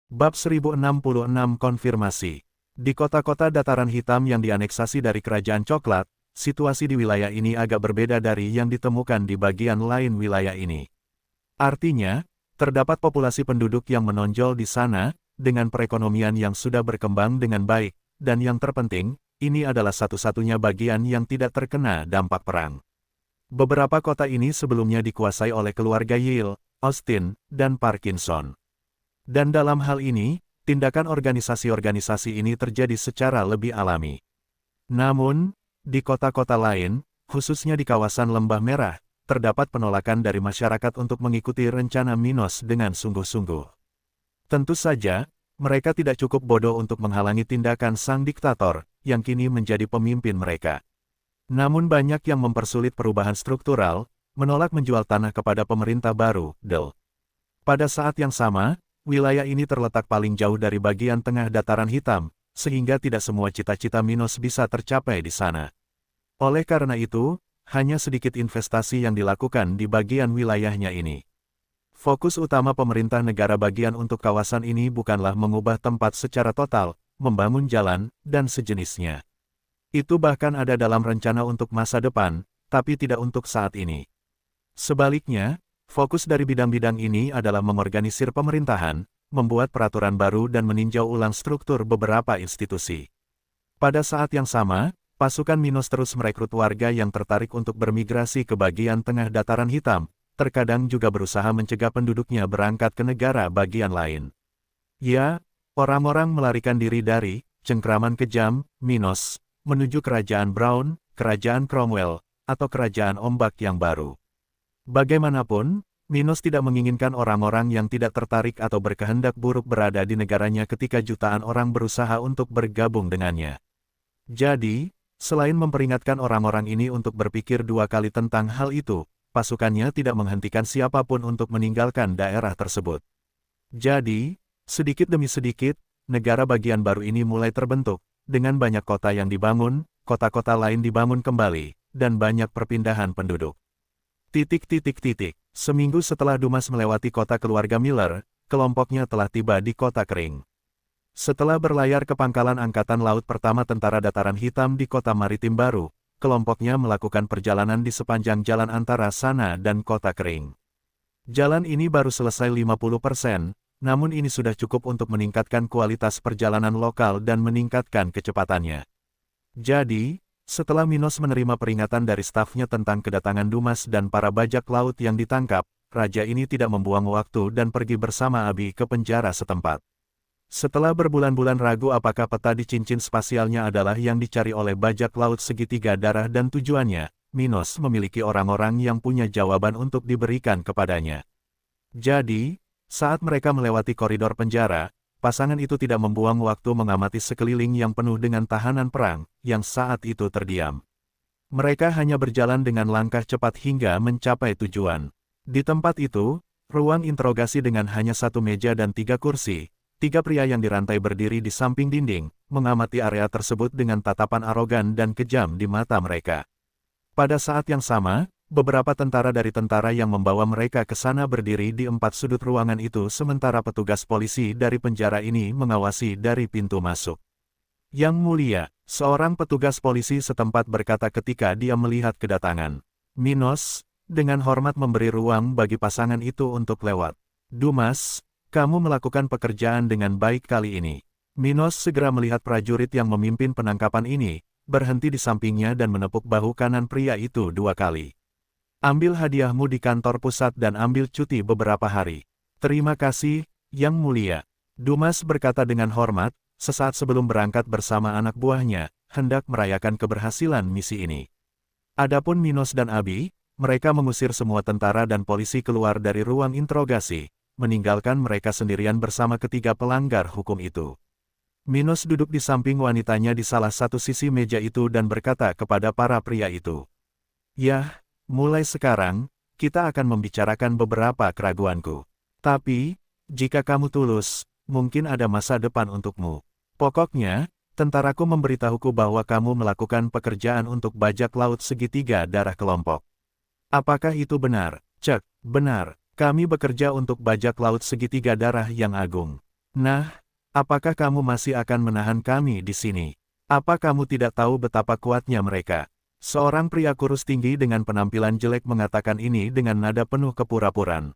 Bab 1066 Konfirmasi. Di kota-kota dataran hitam yang dianeksasi dari Kerajaan Coklat, situasi di wilayah ini agak berbeda dari yang ditemukan di bagian lain wilayah ini. Artinya, terdapat populasi penduduk yang menonjol di sana, dengan perekonomian yang sudah berkembang dengan baik, dan yang terpenting, ini adalah satu-satunya bagian yang tidak terkena dampak perang. Beberapa kota ini sebelumnya dikuasai oleh keluarga Yale, Austin, dan Parkinson. Dan dalam hal ini, tindakan organisasi-organisasi ini terjadi secara lebih alami. Namun, di kota-kota lain, khususnya di kawasan Lembah Merah, terdapat penolakan dari masyarakat untuk mengikuti rencana Minos dengan sungguh-sungguh. Tentu saja, mereka tidak cukup bodoh untuk menghalangi tindakan sang diktator, yang kini menjadi pemimpin mereka. Namun banyak yang mempersulit perubahan struktural, menolak menjual tanah kepada pemerintah baru, Del. Pada saat yang sama, wilayah ini terletak paling jauh dari bagian tengah dataran hitam, sehingga tidak semua cita-cita Minos bisa tercapai di sana. Oleh karena itu, hanya sedikit investasi yang dilakukan di bagian wilayahnya ini. Fokus utama pemerintah negara bagian untuk kawasan ini bukanlah mengubah tempat secara total, membangun jalan, dan sejenisnya. Itu bahkan ada dalam rencana untuk masa depan, tapi tidak untuk saat ini. Sebaliknya, fokus dari bidang-bidang ini adalah mengorganisir pemerintahan, membuat peraturan baru dan meninjau ulang struktur beberapa institusi. Pada saat yang sama, pasukan Minos terus merekrut warga yang tertarik untuk bermigrasi ke bagian tengah dataran hitam, terkadang juga berusaha mencegah penduduknya berangkat ke negara bagian lain. Ya, orang-orang melarikan diri dari cengkraman kejam, Minos, menuju kerajaan Brown, kerajaan Cromwell, atau kerajaan ombak yang baru. Bagaimanapun, Minos tidak menginginkan orang-orang yang tidak tertarik atau berkehendak buruk berada di negaranya ketika jutaan orang berusaha untuk bergabung dengannya. Jadi, selain memperingatkan orang-orang ini untuk berpikir dua kali tentang hal itu, pasukannya tidak menghentikan siapapun untuk meninggalkan daerah tersebut. Jadi, sedikit demi sedikit, negara bagian baru ini mulai terbentuk, dengan banyak kota yang dibangun, kota-kota lain dibangun kembali, dan banyak perpindahan penduduk. Seminggu setelah Dumas melewati kota keluarga Miller, kelompoknya telah tiba di kota kering. Setelah berlayar ke pangkalan Angkatan Laut Pertama Tentara Dataran Hitam di kota maritim baru, kelompoknya melakukan perjalanan di sepanjang jalan antara sana dan kota kering. Jalan ini baru selesai 50%, namun ini sudah cukup untuk meningkatkan kualitas perjalanan lokal dan meningkatkan kecepatannya. Jadi, setelah Minos menerima peringatan dari stafnya tentang kedatangan Dumas dan para bajak laut yang ditangkap, raja ini tidak membuang waktu dan pergi bersama Abi ke penjara setempat. Setelah berbulan-bulan ragu apakah peta di cincin spasialnya adalah yang dicari oleh bajak laut segitiga darah dan tujuannya, Minos memiliki orang-orang yang punya jawaban untuk diberikan kepadanya. Jadi, saat mereka melewati koridor penjara, pasangan itu tidak membuang waktu mengamati sekeliling yang penuh dengan tahanan perang, yang saat itu terdiam. Mereka hanya berjalan dengan langkah cepat hingga mencapai tujuan. Di tempat itu, ruang interogasi dengan hanya satu meja dan 3 kursi, 3 pria yang dirantai berdiri di samping dinding, mengamati area tersebut dengan tatapan arogan dan kejam di mata mereka. Pada saat yang sama, beberapa tentara dari tentara yang membawa mereka ke sana berdiri di 4 sudut ruangan itu sementara petugas polisi dari penjara ini mengawasi dari pintu masuk. Yang mulia, seorang petugas polisi setempat berkata ketika dia melihat kedatangan Minos, dengan hormat memberi ruang bagi pasangan itu untuk lewat. Dumas, kamu melakukan pekerjaan dengan baik kali ini. Minos segera melihat prajurit yang memimpin penangkapan ini, berhenti di sampingnya dan menepuk bahu kanan pria itu 2 kali. Ambil hadiahmu di kantor pusat dan ambil cuti beberapa hari. Terima kasih, Yang Mulia. Dumas berkata dengan hormat, sesaat sebelum berangkat bersama anak buahnya, hendak merayakan keberhasilan misi ini. Adapun Minos dan Abi, mereka mengusir semua tentara dan polisi keluar dari ruang interogasi, meninggalkan mereka sendirian bersama ketiga pelanggar hukum itu. Minos duduk di samping wanitanya di salah satu sisi meja itu dan berkata kepada para pria itu, "Yah, mulai sekarang, kita akan membicarakan beberapa keraguanku. Tapi, jika kamu tulus, mungkin ada masa depan untukmu. Pokoknya, tentaraku memberitahuku bahwa kamu melakukan pekerjaan untuk bajak laut segitiga darah kelompok. Apakah itu benar?" "Cek, benar. Kami bekerja untuk bajak laut segitiga darah yang agung." Nah, apakah kamu masih akan menahan kami di sini? Apa kamu tidak tahu betapa kuatnya mereka? Seorang pria kurus tinggi dengan penampilan jelek mengatakan ini dengan nada penuh kepura-puraan.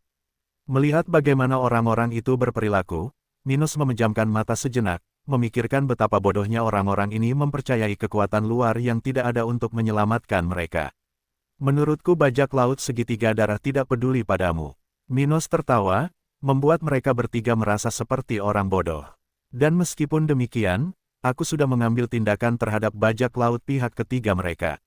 Melihat bagaimana orang-orang itu berperilaku, Minos memejamkan mata sejenak, memikirkan betapa bodohnya orang-orang ini mempercayai kekuatan luar yang tidak ada untuk menyelamatkan mereka. Menurutku bajak laut segitiga darah tidak peduli padamu. Minos tertawa, membuat mereka bertiga merasa seperti orang bodoh. Dan meskipun demikian, aku sudah mengambil tindakan terhadap bajak laut pihak ketiga mereka.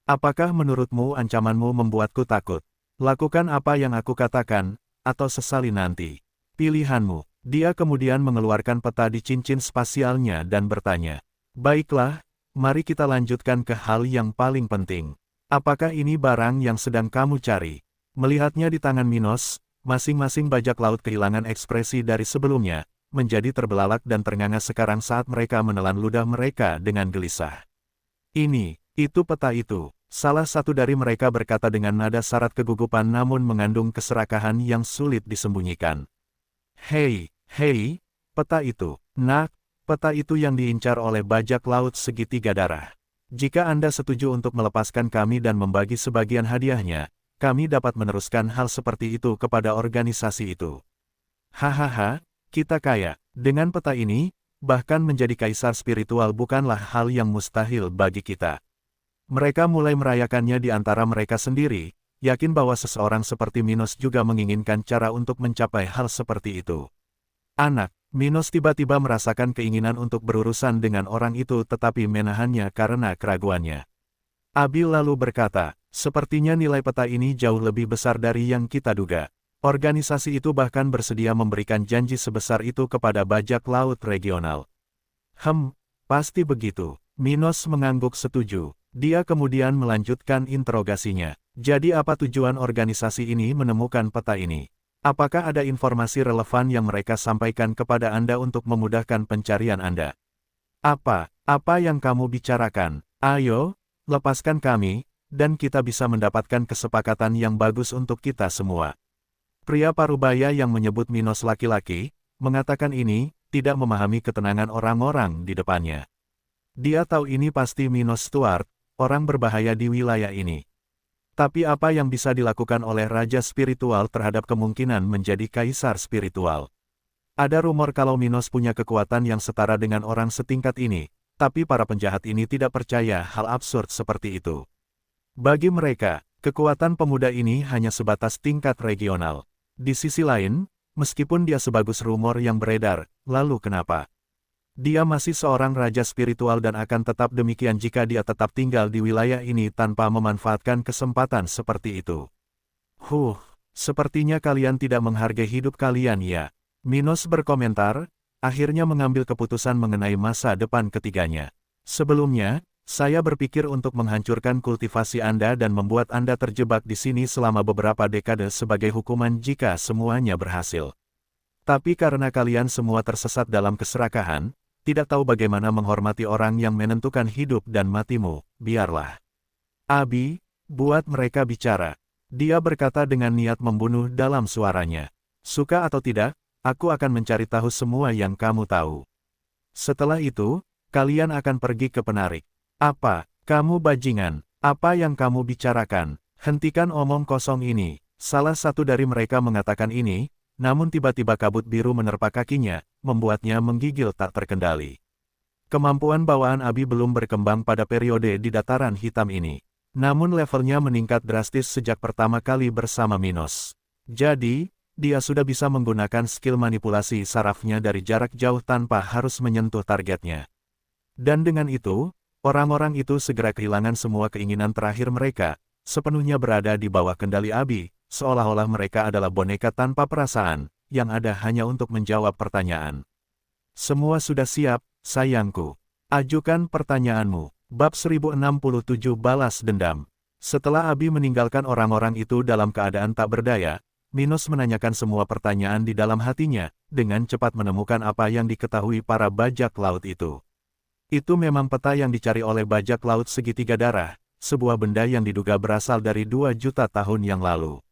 Apakah menurutmu ancamanmu membuatku takut? Lakukan apa yang aku katakan, atau sesali nanti. Pilihanmu. Dia kemudian mengeluarkan peta di cincin spasialnya dan bertanya. Baiklah, mari kita lanjutkan ke hal yang paling penting. Apakah ini barang yang sedang kamu cari? Melihatnya di tangan Minos, masing-masing bajak laut kehilangan ekspresi dari sebelumnya, menjadi terbelalak dan ternganga sekarang saat mereka menelan ludah mereka dengan gelisah. Itu peta itu. Salah satu dari mereka berkata dengan nada syarat kegugupan namun mengandung keserakahan yang sulit disembunyikan. Hei, peta itu. Nak, peta itu yang diincar oleh bajak laut segitiga darah. Jika Anda setuju untuk melepaskan kami dan membagi sebagian hadiahnya, kami dapat meneruskan hal seperti itu kepada organisasi itu. Hahaha. Kita kaya. Dengan peta ini, bahkan menjadi kaisar spiritual bukanlah hal yang mustahil bagi kita. Mereka mulai merayakannya di antara mereka sendiri, yakin bahwa seseorang seperti Minos juga menginginkan cara untuk mencapai hal seperti itu. Anak, Minos tiba-tiba merasakan keinginan untuk berurusan dengan orang itu tetapi menahannya karena keraguannya. Abi lalu berkata, sepertinya nilai peta ini jauh lebih besar dari yang kita duga. Organisasi itu bahkan bersedia memberikan janji sebesar itu kepada bajak laut regional. Pasti begitu. Minos mengangguk setuju. Dia kemudian melanjutkan interogasinya. Jadi apa tujuan organisasi ini menemukan peta ini? Apakah ada informasi relevan yang mereka sampaikan kepada Anda untuk memudahkan pencarian Anda? Apa yang kamu bicarakan? Ayo, lepaskan kami, dan kita bisa mendapatkan kesepakatan yang bagus untuk kita semua. Pria parubaya yang menyebut Minos laki-laki, mengatakan ini, tidak memahami ketenangan orang-orang di depannya. Dia tahu ini pasti Minos Stuart, orang berbahaya di wilayah ini. Tapi apa yang bisa dilakukan oleh Raja Spiritual terhadap kemungkinan menjadi Kaisar Spiritual? Ada rumor kalau Minos punya kekuatan yang setara dengan orang setingkat ini, tapi para penjahat ini tidak percaya hal absurd seperti itu. Bagi mereka, kekuatan pemuda ini hanya sebatas tingkat regional. Di sisi lain, meskipun dia sebagus rumor yang beredar, lalu kenapa? Dia masih seorang raja spiritual dan akan tetap demikian jika dia tetap tinggal di wilayah ini tanpa memanfaatkan kesempatan seperti itu. Sepertinya kalian tidak menghargai hidup kalian ya. Minos berkomentar, akhirnya mengambil keputusan mengenai masa depan ketiganya. Sebelumnya, saya berpikir untuk menghancurkan kultivasi Anda dan membuat Anda terjebak di sini selama beberapa dekade sebagai hukuman jika semuanya berhasil. Tapi karena kalian semua tersesat dalam keserakahan, tidak tahu bagaimana menghormati orang yang menentukan hidup dan matimu, biarlah. Abi, buat mereka bicara. Dia berkata dengan niat membunuh dalam suaranya. Suka atau tidak, aku akan mencari tahu semua yang kamu tahu. Setelah itu, kalian akan pergi ke penarik. Apa, kamu bajingan, apa yang kamu bicarakan? Hentikan omong kosong ini. Salah satu dari mereka mengatakan ini, namun tiba-tiba kabut biru menerpa kakinya, membuatnya menggigil tak terkendali. Kemampuan bawaan Abi belum berkembang pada periode di dataran hitam ini. Namun levelnya meningkat drastis sejak pertama kali bersama Minos. Jadi, dia sudah bisa menggunakan skill manipulasi sarafnya dari jarak jauh tanpa harus menyentuh targetnya. Dan dengan itu, orang-orang itu segera kehilangan semua keinginan terakhir mereka, sepenuhnya berada di bawah kendali Abi, seolah-olah mereka adalah boneka tanpa perasaan, yang ada hanya untuk menjawab pertanyaan. Semua sudah siap, sayangku. Ajukan pertanyaanmu. Bab 1067 Balas Dendam. Setelah Abi meninggalkan orang-orang itu dalam keadaan tak berdaya, Minos menanyakan semua pertanyaan di dalam hatinya, dengan cepat menemukan apa yang diketahui para bajak laut itu. Itu memang peta yang dicari oleh bajak laut segitiga darah, sebuah benda yang diduga berasal dari 2 juta tahun yang lalu.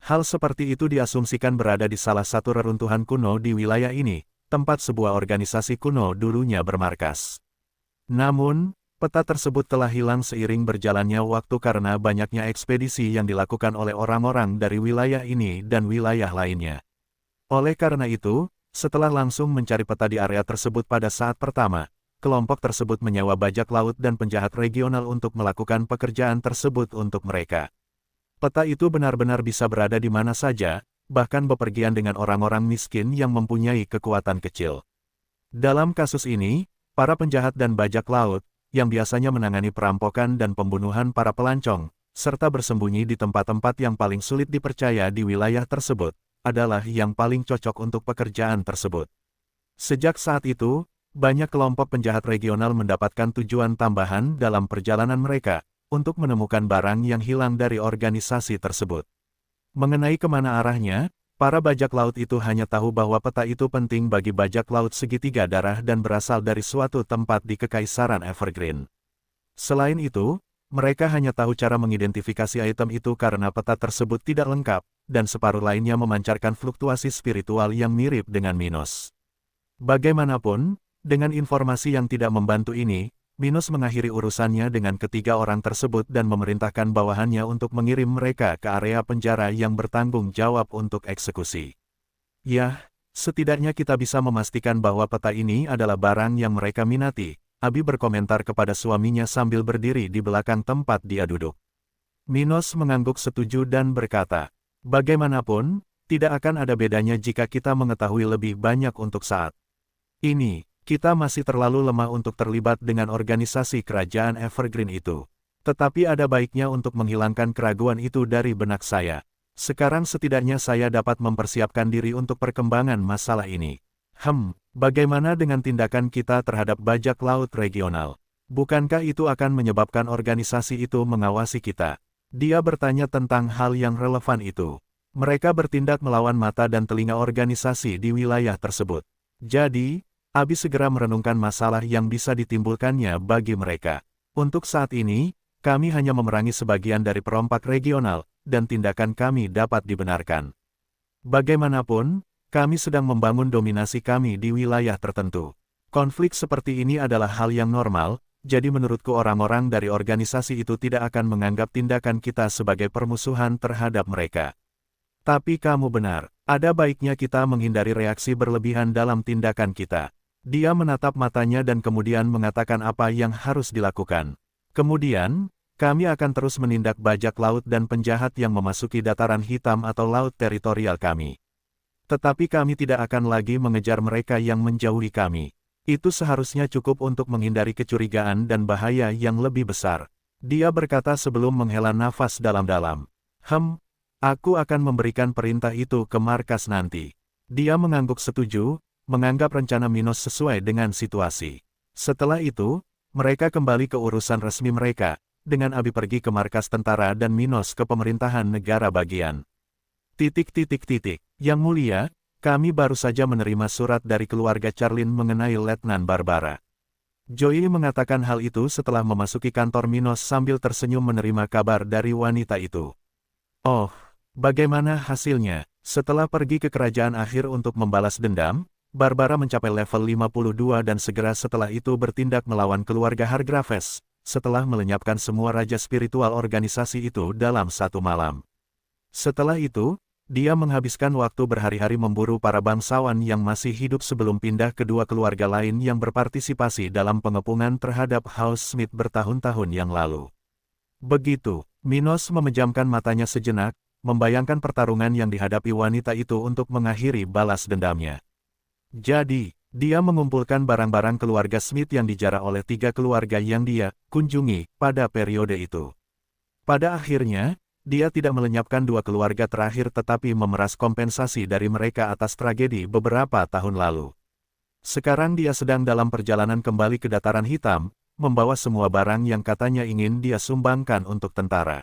Hal seperti itu diasumsikan berada di salah satu reruntuhan kuno di wilayah ini, tempat sebuah organisasi kuno dulunya bermarkas. Namun, peta tersebut telah hilang seiring berjalannya waktu karena banyaknya ekspedisi yang dilakukan oleh orang-orang dari wilayah ini dan wilayah lainnya. Oleh karena itu, setelah langsung mencari peta di area tersebut pada saat pertama, kelompok tersebut menyewa bajak laut dan penjahat regional untuk melakukan pekerjaan tersebut untuk mereka. Peta itu benar-benar bisa berada di mana saja, bahkan bepergian dengan orang-orang miskin yang mempunyai kekuatan kecil. Dalam kasus ini, para penjahat dan bajak laut, yang biasanya menangani perampokan dan pembunuhan para pelancong, serta bersembunyi di tempat-tempat yang paling sulit dipercaya di wilayah tersebut, adalah yang paling cocok untuk pekerjaan tersebut. Sejak saat itu, banyak kelompok penjahat regional mendapatkan tujuan tambahan dalam perjalanan mereka, untuk menemukan barang yang hilang dari organisasi tersebut. Mengenai kemana arahnya, para bajak laut itu hanya tahu bahwa peta itu penting bagi bajak laut segitiga darah dan berasal dari suatu tempat di Kekaisaran Evergreen. Selain itu, mereka hanya tahu cara mengidentifikasi item itu karena peta tersebut tidak lengkap, dan separuh lainnya memancarkan fluktuasi spiritual yang mirip dengan Minos. Bagaimanapun, dengan informasi yang tidak membantu ini, Minos mengakhiri urusannya dengan ketiga orang tersebut dan memerintahkan bawahannya untuk mengirim mereka ke area penjara yang bertanggung jawab untuk eksekusi. Yah, setidaknya kita bisa memastikan bahwa peta ini adalah barang yang mereka minati, Abi berkomentar kepada suaminya sambil berdiri di belakang tempat dia duduk. Minos mengangguk setuju dan berkata, bagaimanapun, tidak akan ada bedanya jika kita mengetahui lebih banyak untuk saat ini. Kita masih terlalu lemah untuk terlibat dengan organisasi kerajaan Evergreen itu. Tetapi ada baiknya untuk menghilangkan keraguan itu dari benak saya. Sekarang setidaknya saya dapat mempersiapkan diri untuk perkembangan masalah ini. Bagaimana dengan tindakan kita terhadap bajak laut regional? Bukankah itu akan menyebabkan organisasi itu mengawasi kita? Dia bertanya tentang hal yang relevan itu. Mereka bertindak melawan mata dan telinga organisasi di wilayah tersebut. Jadi, Abi segera merenungkan masalah yang bisa ditimbulkannya bagi mereka. Untuk saat ini, kami hanya memerangi sebagian dari perompak regional, dan tindakan kami dapat dibenarkan. Bagaimanapun, kami sedang membangun dominasi kami di wilayah tertentu. Konflik seperti ini adalah hal yang normal, jadi menurutku orang-orang dari organisasi itu tidak akan menganggap tindakan kita sebagai permusuhan terhadap mereka. Tapi kamu benar, ada baiknya kita menghindari reaksi berlebihan dalam tindakan kita. Dia menatap matanya dan kemudian mengatakan apa yang harus dilakukan. Kemudian, kami akan terus menindak bajak laut dan penjahat yang memasuki dataran hitam atau laut teritorial kami. Tetapi kami tidak akan lagi mengejar mereka yang menjauhi kami. Itu seharusnya cukup untuk menghindari kecurigaan dan bahaya yang lebih besar. Dia berkata sebelum menghela nafas dalam-dalam. Aku akan memberikan perintah itu ke markas nanti. Dia mengangguk setuju, menganggap rencana Minos sesuai dengan situasi. Setelah itu, mereka kembali ke urusan resmi mereka, dengan Abi pergi ke markas tentara dan Minos ke pemerintahan negara bagian. Yang mulia, kami baru saja menerima surat dari keluarga Charlin mengenai Letnan Barbara. Joey mengatakan hal itu setelah memasuki kantor Minos sambil tersenyum menerima kabar dari wanita itu. Oh, bagaimana hasilnya? Setelah pergi ke kerajaan akhir untuk membalas dendam, Barbara mencapai level 52 dan segera setelah itu bertindak melawan keluarga Hargraves, setelah melenyapkan semua raja spiritual organisasi itu dalam satu malam. Setelah itu, dia menghabiskan waktu berhari-hari memburu para bangsawan yang masih hidup sebelum pindah ke dua keluarga lain yang berpartisipasi dalam pengepungan terhadap House Smith bertahun-tahun yang lalu. Begitu, Minos memejamkan matanya sejenak, membayangkan pertarungan yang dihadapi wanita itu untuk mengakhiri balas dendamnya. Jadi, dia mengumpulkan barang-barang keluarga Smith yang dijarah oleh tiga keluarga yang dia kunjungi pada periode itu. Pada akhirnya, dia tidak melenyapkan dua keluarga terakhir tetapi memeras kompensasi dari mereka atas tragedi beberapa tahun lalu. Sekarang dia sedang dalam perjalanan kembali ke dataran hitam, membawa semua barang yang katanya ingin dia sumbangkan untuk tentara.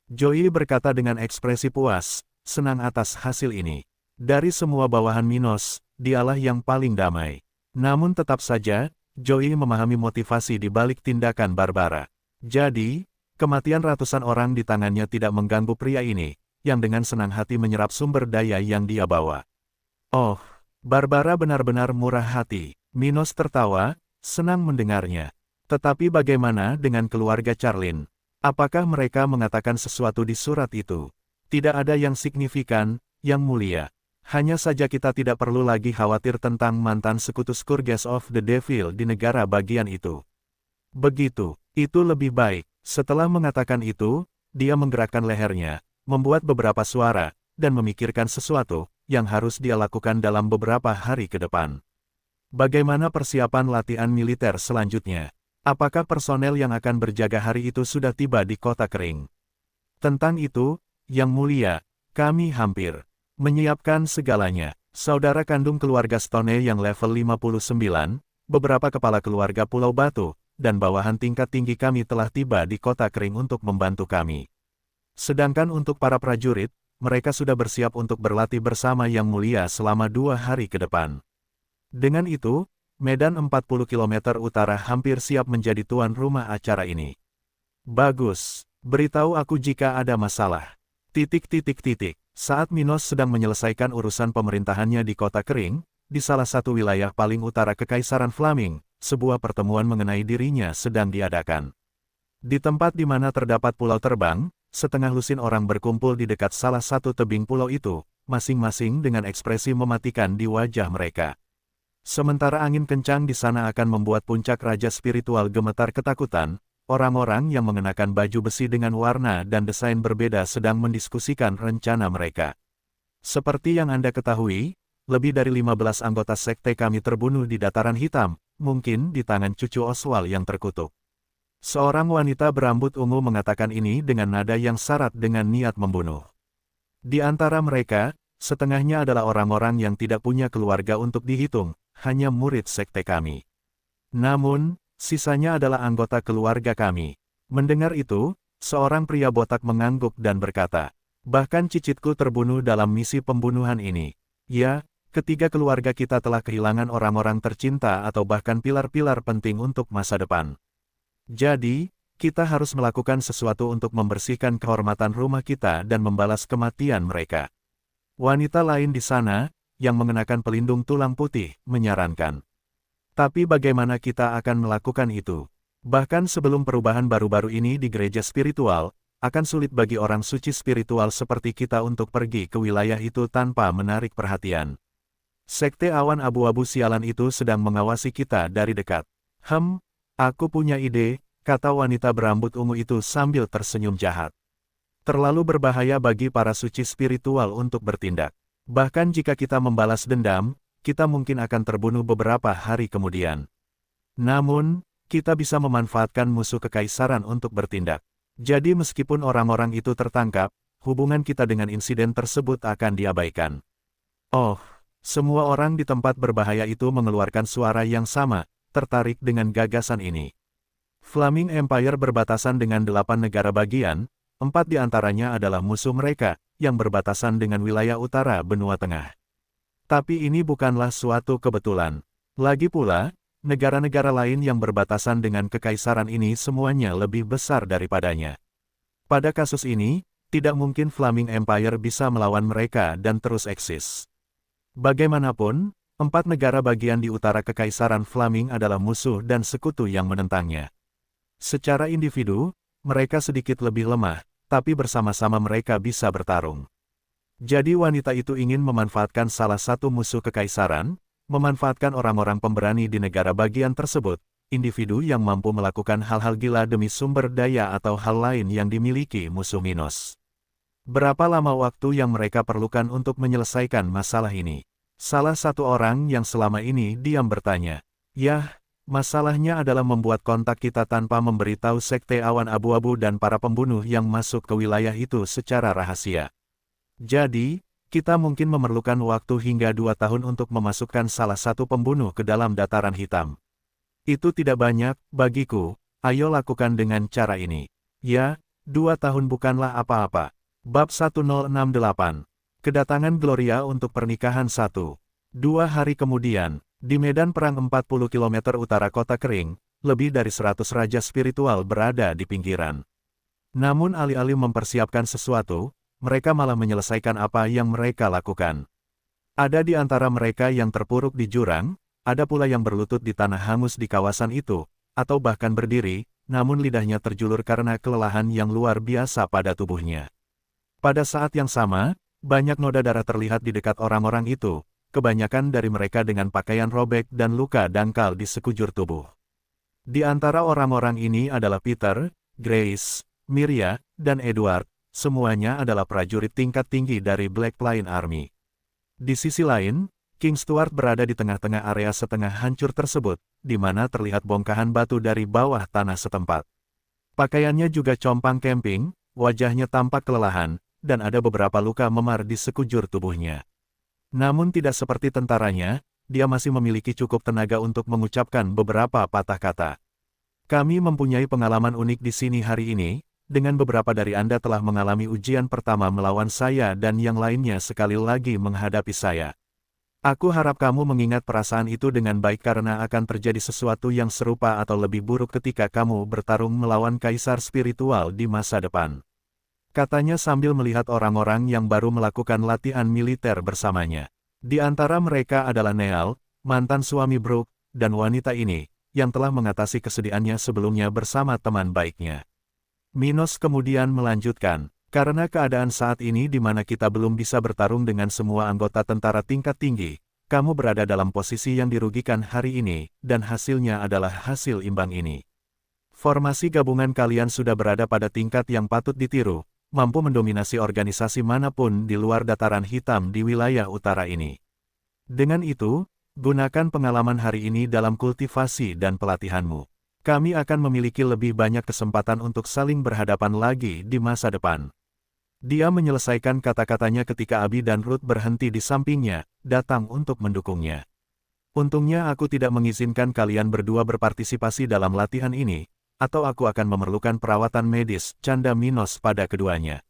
Joey berkata dengan ekspresi puas, senang atas hasil ini. Dari semua bawahan Minos, dialah yang paling damai. Namun tetap saja, Joey memahami motivasi di balik tindakan Barbara. Jadi, kematian ratusan orang di tangannya tidak mengganggu pria ini, yang dengan senang hati menyerap sumber daya yang dia bawa. Oh, Barbara benar-benar murah hati. Minos tertawa, senang mendengarnya. Tetapi bagaimana dengan keluarga Charlene? Apakah mereka mengatakan sesuatu di surat itu? Tidak ada yang signifikan, Yang Mulia. Hanya saja kita tidak perlu lagi khawatir tentang mantan sekutu Scourge of the Devil di negara bagian itu. Begitu, itu lebih baik. Setelah mengatakan itu, dia menggerakkan lehernya, membuat beberapa suara, dan memikirkan sesuatu yang harus dia lakukan dalam beberapa hari ke depan. Bagaimana persiapan latihan militer selanjutnya? Apakah personel yang akan berjaga hari itu sudah tiba di Kota Kering? Tentang itu, Yang Mulia, kami hampir menyiapkan segalanya. Saudara kandung keluarga Stone yang level 59, beberapa kepala keluarga Pulau Batu, dan bawahan tingkat tinggi kami telah tiba di Kota Kering untuk membantu kami. Sedangkan untuk para prajurit, mereka sudah bersiap untuk berlatih bersama Yang Mulia selama 2 hari ke depan. Dengan itu, Medan 40 km utara hampir siap menjadi tuan rumah acara ini. Bagus, beritahu aku jika ada masalah. Saat Minos sedang menyelesaikan urusan pemerintahannya di Kota Kering, di salah satu wilayah paling utara Kekaisaran Flaming, sebuah pertemuan mengenai dirinya sedang diadakan. Di tempat di mana terdapat pulau terbang, setengah lusin orang berkumpul di dekat salah satu tebing pulau itu, masing-masing dengan ekspresi mematikan di wajah mereka. Sementara angin kencang di sana akan membuat puncak raja spiritual gemetar ketakutan, orang-orang yang mengenakan baju besi dengan warna dan desain berbeda sedang mendiskusikan rencana mereka. Seperti yang Anda ketahui, lebih dari 15 anggota sekte kami terbunuh di Dataran Hitam, mungkin di tangan cucu Oswald yang terkutuk. Seorang wanita berambut ungu mengatakan ini dengan nada yang syarat dengan niat membunuh. Di antara mereka, setengahnya adalah orang-orang yang tidak punya keluarga untuk dihitung, hanya murid sekte kami. Namun, sisanya adalah anggota keluarga kami. Mendengar itu, seorang pria botak mengangguk dan berkata, bahkan cicitku terbunuh dalam misi pembunuhan ini. Ya, ketiga keluarga kita telah kehilangan orang-orang tercinta atau bahkan pilar-pilar penting untuk masa depan. Jadi, kita harus melakukan sesuatu untuk membersihkan kehormatan rumah kita dan membalas kematian mereka. Wanita lain di sana, yang mengenakan pelindung tulang putih, menyarankan. Tapi bagaimana kita akan melakukan itu? Bahkan sebelum perubahan baru-baru ini di gereja spiritual, akan sulit bagi orang suci spiritual seperti kita untuk pergi ke wilayah itu tanpa menarik perhatian. Sekte awan abu-abu sialan itu sedang mengawasi kita dari dekat. Aku punya ide, kata wanita berambut ungu itu sambil tersenyum jahat. Terlalu berbahaya bagi para suci spiritual untuk bertindak. Bahkan jika kita membalas dendam, kita mungkin akan terbunuh beberapa hari kemudian. Namun, kita bisa memanfaatkan musuh kekaisaran untuk bertindak. Jadi meskipun orang-orang itu tertangkap, hubungan kita dengan insiden tersebut akan diabaikan. Oh, semua orang di tempat berbahaya itu mengeluarkan suara yang sama, tertarik dengan gagasan ini. Flaming Empire berbatasan dengan 8 negara bagian, 4 di antaranya adalah musuh mereka, yang berbatasan dengan wilayah utara benua tengah. Tapi ini bukanlah suatu kebetulan. Lagi pula, negara-negara lain yang berbatasan dengan kekaisaran ini semuanya lebih besar daripadanya. Pada kasus ini, tidak mungkin Flaming Empire bisa melawan mereka dan terus eksis. Bagaimanapun, 4 negara bagian di utara kekaisaran Flaming adalah musuh dan sekutu yang menentangnya. Secara individu, mereka sedikit lebih lemah, tapi bersama-sama mereka bisa bertarung. Jadi wanita itu ingin memanfaatkan salah satu musuh kekaisaran, memanfaatkan orang-orang pemberani di negara bagian tersebut, individu yang mampu melakukan hal-hal gila demi sumber daya atau hal lain yang dimiliki musuh Minos. Berapa lama waktu yang mereka perlukan untuk menyelesaikan masalah ini? Salah satu orang yang selama ini diam bertanya, "Yah, masalahnya adalah membuat kontak kita tanpa memberitahu sekte awan abu-abu dan para pembunuh yang masuk ke wilayah itu secara rahasia. Jadi, kita mungkin memerlukan waktu hingga 2 tahun untuk memasukkan salah satu pembunuh ke dalam dataran hitam. Itu tidak banyak, bagiku, ayo lakukan dengan cara ini." Ya, 2 tahun bukanlah apa-apa. Bab 1068. Kedatangan Gloria untuk pernikahan 1. 2 hari kemudian, di medan perang 40 km utara Kota Kering, lebih dari 100 raja spiritual berada di pinggiran. Namun alih-alih mempersiapkan sesuatu, mereka malah menyelesaikan apa yang mereka lakukan. Ada di antara mereka yang terpuruk di jurang, ada pula yang berlutut di tanah hangus di kawasan itu, atau bahkan berdiri, namun lidahnya terjulur karena kelelahan yang luar biasa pada tubuhnya. Pada saat yang sama, banyak noda darah terlihat di dekat orang-orang itu, kebanyakan dari mereka dengan pakaian robek dan luka dangkal di sekujur tubuh. Di antara orang-orang ini adalah Peter, Grace, Miria, dan Edward, semuanya adalah prajurit tingkat tinggi dari Black Plain Army. Di sisi lain, King Stuart berada di tengah-tengah area setengah hancur tersebut, di mana terlihat bongkahan batu dari bawah tanah setempat. Pakaiannya juga compang camping, wajahnya tampak kelelahan, dan ada beberapa luka memar di sekujur tubuhnya. Namun tidak seperti tentaranya, dia masih memiliki cukup tenaga untuk mengucapkan beberapa patah kata. Kami mempunyai pengalaman unik di sini hari ini, dengan beberapa dari Anda telah mengalami ujian pertama melawan saya dan yang lainnya sekali lagi menghadapi saya. Aku harap kamu mengingat perasaan itu dengan baik karena akan terjadi sesuatu yang serupa atau lebih buruk ketika kamu bertarung melawan kaisar spiritual di masa depan. Katanya sambil melihat orang-orang yang baru melakukan latihan militer bersamanya. Di antara mereka adalah Neal, mantan suami Brooke, dan wanita ini, yang telah mengatasi kesedihannya sebelumnya bersama teman baiknya. Minos kemudian melanjutkan, karena keadaan saat ini di mana kita belum bisa bertarung dengan semua anggota tentara tingkat tinggi, kamu berada dalam posisi yang dirugikan hari ini, dan hasilnya adalah hasil imbang ini. Formasi gabungan kalian sudah berada pada tingkat yang patut ditiru, mampu mendominasi organisasi manapun di luar dataran hitam di wilayah utara ini. Dengan itu, gunakan pengalaman hari ini dalam kultivasi dan pelatihanmu. Kami akan memiliki lebih banyak kesempatan untuk saling berhadapan lagi di masa depan. Dia menyelesaikan kata-katanya ketika Abby dan Ruth berhenti di sampingnya, datang untuk mendukungnya. Untungnya aku tidak mengizinkan kalian berdua berpartisipasi dalam latihan ini, atau aku akan memerlukan perawatan medis, canda Minos pada keduanya.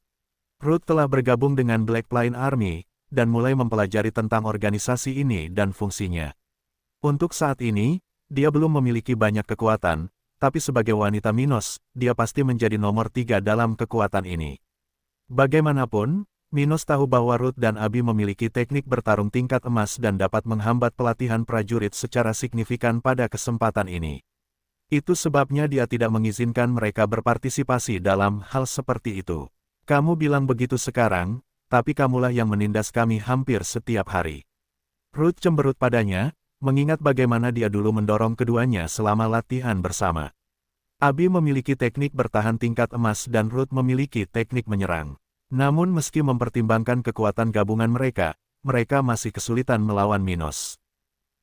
Ruth telah bergabung dengan Black Plain Army, dan mulai mempelajari tentang organisasi ini dan fungsinya. Untuk saat ini, dia belum memiliki banyak kekuatan, tapi sebagai wanita Minos, dia pasti menjadi nomor 3 dalam kekuatan ini. Bagaimanapun, Minos tahu bahwa Ruth dan Abby memiliki teknik bertarung tingkat emas dan dapat menghambat pelatihan prajurit secara signifikan pada kesempatan ini. Itu sebabnya dia tidak mengizinkan mereka berpartisipasi dalam hal seperti itu. Kamu bilang begitu sekarang, tapi kamulah yang menindas kami hampir setiap hari. Ruth cemberut padanya, mengingat bagaimana dia dulu mendorong keduanya selama latihan bersama. Abby memiliki teknik bertahan tingkat emas dan Ruth memiliki teknik menyerang. Namun meski mempertimbangkan kekuatan gabungan mereka masih kesulitan melawan Minos.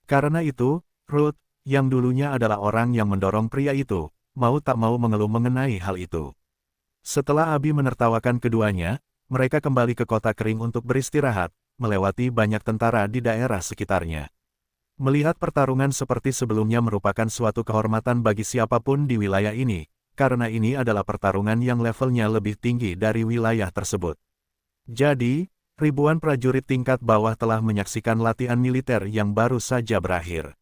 Karena itu, Ruth, yang dulunya adalah orang yang mendorong pria itu, mau tak mau mengeluh mengenai hal itu. Setelah Abby menertawakan keduanya, mereka kembali ke kota kering untuk beristirahat, melewati banyak tentara di daerah sekitarnya. Melihat pertarungan seperti sebelumnya merupakan suatu kehormatan bagi siapapun di wilayah ini, karena ini adalah pertarungan yang levelnya lebih tinggi dari wilayah tersebut. Jadi, ribuan prajurit tingkat bawah telah menyaksikan latihan militer yang baru saja berakhir.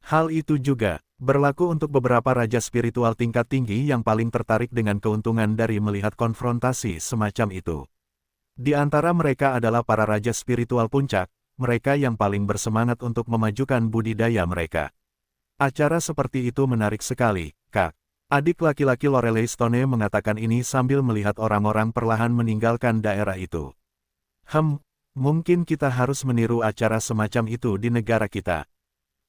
Hal itu juga berlaku untuk beberapa raja spiritual tingkat tinggi yang paling tertarik dengan keuntungan dari melihat konfrontasi semacam itu. Di antara mereka adalah para raja spiritual puncak, mereka yang paling bersemangat untuk memajukan budidaya mereka. Acara seperti itu menarik sekali, Kak. Adik laki-laki Lorelei Stone mengatakan ini sambil melihat orang-orang perlahan meninggalkan daerah itu. Mungkin kita harus meniru acara semacam itu di negara kita.